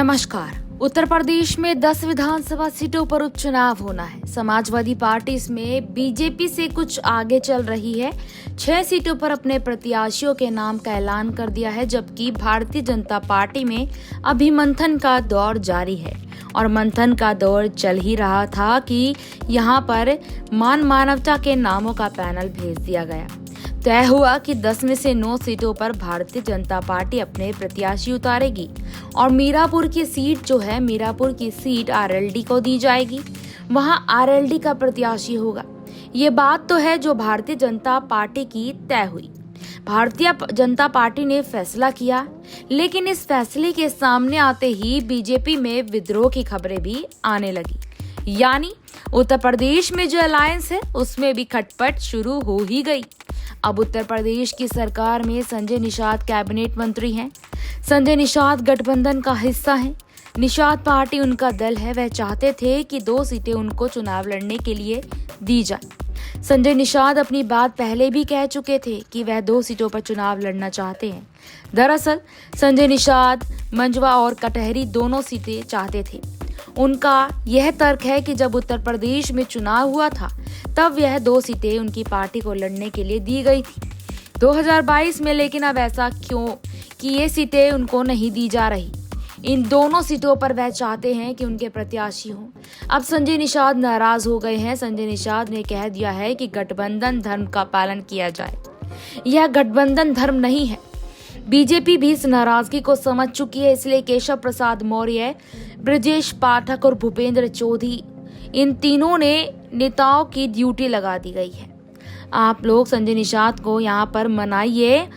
नमस्कार। उत्तर प्रदेश में 10 विधानसभा सीटों पर उपचुनाव होना है। समाजवादी पार्टी इसमें बीजेपी से कुछ आगे चल रही है। 6 सीटों पर अपने प्रत्याशियों के नाम का ऐलान कर दिया है, जबकि भारतीय जनता पार्टी में अभी मंथन का दौर जारी है। और मंथन का दौर चल ही रहा था कि यहाँ पर मानवता के नामों का पैनल भेज दिया गया। तय हुआ कि 10 में से 9 सीटों पर भारतीय जनता पार्टी अपने प्रत्याशी उतारेगी और मीरापुर की सीट आरएलडी को दी जाएगी। वहां आरएलडी का प्रत्याशी होगा। ये बात तो है जो भारतीय जनता पार्टी की तय हुई। भारतीय जनता पार्टी ने फैसला किया, लेकिन इस फैसले के सामने आते ही बीजेपी में विद्रोह की खबरें भी आने लगी। यानी उत्तर प्रदेश में जो अलायंस है उसमें भी खटपट शुरू हो ही गई। अब उत्तर प्रदेश की सरकार में संजय निषाद कैबिनेट मंत्री हैं। संजय निषाद गठबंधन का हिस्सा हैं। निषाद पार्टी उनका दल है। वह चाहते थे कि 2 सीटें उनको चुनाव लड़ने के लिए दी जाए। संजय निषाद अपनी बात पहले भी कह चुके थे कि वह 2 सीटों पर चुनाव लड़ना चाहते हैं। दरअसल संजय निषाद मंझवा और कटहरी दोनों सीटें चाहते थे। उनका यह तर्क है कि जब उत्तर प्रदेश में चुनाव हुआ था तब यह 2 सीटें उनकी पार्टी को लड़ने के लिए दी गई थी 2022 में, लेकिन अब ऐसा क्यों कि ये सीटें उनको नहीं दी जा रही। इन दोनों सीटों पर वह चाहते हैं कि उनके प्रत्याशी हों। अब संजय निषाद नाराज हो गए हैं। संजय निषाद ने कह दिया है कि गठबंधन धर्म का पालन किया जाए। यह गठबंधन धर्म नहीं है। बीजेपी भी इस नाराजगी को समझ चुकी है, इसलिए केशव प्रसाद मौर्य, ब्रजेश पाठक और भूपेंद्र चौधरी, इन तीनों नेताओं की ड्यूटी लगा दी गई है। आप लोग संजय निषाद को यहाँ पर मनाइए,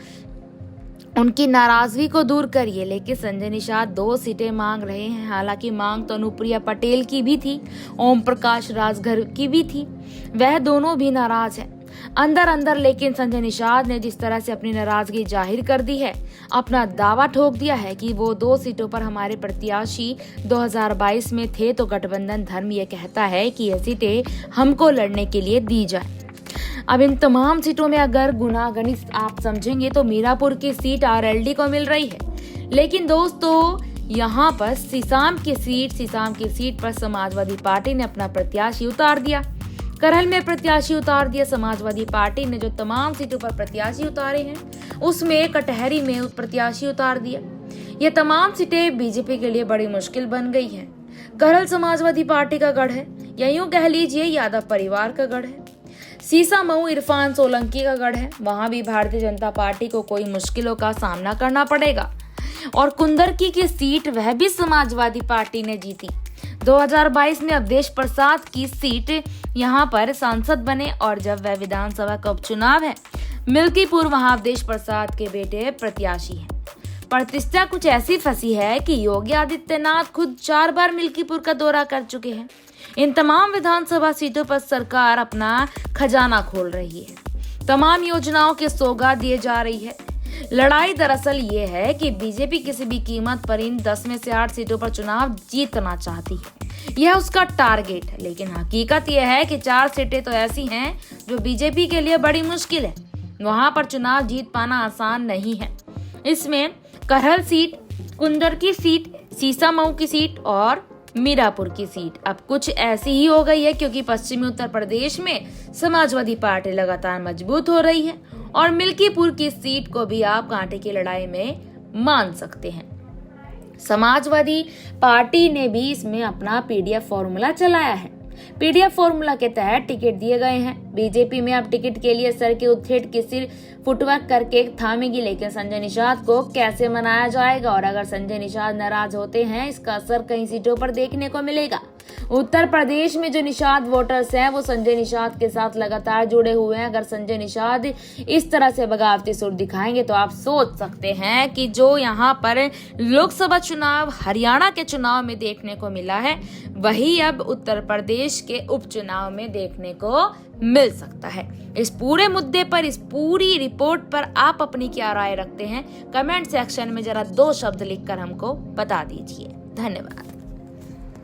उनकी नाराजगी को दूर करिए। लेकिन संजय निषाद 2 सीटें मांग रहे हैं। हालांकि मांग तो अनुप्रिया पटेल की भी थी, ओम प्रकाश राजभर की भी थी। वह दोनों भी नाराज हैं अंदर लेकिन संजय निषाद ने जिस तरह से अपनी नाराजगी जाहिर कर दी है, अपना दावा ठोक दिया है कि वो 2 सीटों पर हमारे प्रत्याशी 2022 में थे, तो गठबंधन धर्म ये कहता है कि ये सीटें हमको लड़ने के लिए दी जाए। अब इन तमाम सीटों में अगर गुणागणित आप समझेंगे तो मीरापुर की सीट आरएलडी को मिल रही है। लेकिन दोस्तों, यहाँ पर सीसाम की सीट पर समाजवादी पार्टी ने अपना प्रत्याशी उतार दिया। करहल में प्रत्याशी उतार दिया। समाजवादी पार्टी ने जो तमाम सीटों पर प्रत्याशी उतारे हैं उसमें कटहरी में प्रत्याशी उतार दिया। ये तमाम सीटें बीजेपी के लिए बड़ी मुश्किल बन गई हैं। करहल समाजवादी पार्टी का गढ़ है, या यूं कह लीजिए यादव परिवार का गढ़ है। सीसामऊ इरफान सोलंकी का गढ़ है। वहां भी भारतीय जनता पार्टी को कोई मुश्किलों का सामना करना पड़ेगा। और कुंदरकी की सीट वह भी समाजवादी पार्टी ने जीती। 2022 में अवधेश प्रसाद की सीट यहाँ पर सांसद बने, और जब वह विधानसभा का उपचुनाव है मिल्कीपुर, वहां अवधेश प्रसाद के बेटे प्रत्याशी हैं। प्रतिष्ठा कुछ ऐसी फंसी है कि योगी आदित्यनाथ खुद 4 बार मिल्कीपुर का दौरा कर चुके हैं। इन तमाम विधानसभा सीटों पर सरकार अपना खजाना खोल रही है। तमाम योजनाओं के सौगात दिए जा रही है। लड़ाई दरअसल ये है कि बीजेपी किसी भी कीमत पर इन 10 में से 8 सीटों पर चुनाव जीतना चाहती है। यह उसका टारगेट है। लेकिन हकीकत यह है कि 4 सीटें तो ऐसी हैं जो बीजेपी के लिए बड़ी मुश्किल है। वहां पर चुनाव जीत पाना आसान नहीं है। इसमें करहल सीट, कुंदरकी सीट, सीसामऊ की सीट और मीरापुर की सीट अब कुछ ऐसी ही हो गई है, क्योंकि पश्चिमी उत्तर प्रदेश में समाजवादी पार्टी लगातार मजबूत हो रही है और मिल्कीपुर की सीट को भी आप कांटे की लड़ाई में मान सकते हैं। समाजवादी पार्टी ने भी इसमें अपना पीडीएफ फॉर्मूला चलाया है। पीडीएफ फॉर्मूला के तहत टिकट दिए गए हैं। बीजेपी में अब टिकट के लिए सर के उत्थेट की सिर फुटवर्क करके थामेगी, लेकिन संजय निषाद को कैसे मनाया जाएगा? और अगर संजय निषाद नाराज होते हैं, इसका असर कई सीटों पर देखने को मिलेगा। उत्तर प्रदेश में जो निषाद वोटर्स हैं वो संजय निषाद के साथ लगातार जुड़े हुए हैं। अगर संजय निषाद इस तरह से बगावती सुर दिखाएंगे तो आप सोच सकते हैं कि जो यहाँ पर लोकसभा चुनाव, हरियाणा के चुनाव में देखने को मिला है, वही अब उत्तर प्रदेश के उपचुनाव में देखने को मिल सकता है। इस पूरे मुद्दे पर, इस पूरी रिपोर्ट पर आप अपनी क्या राय रखते हैं? कमेंट सेक्शन में जरा 2 शब्द लिखकर हमको बता दीजिए। धन्यवाद।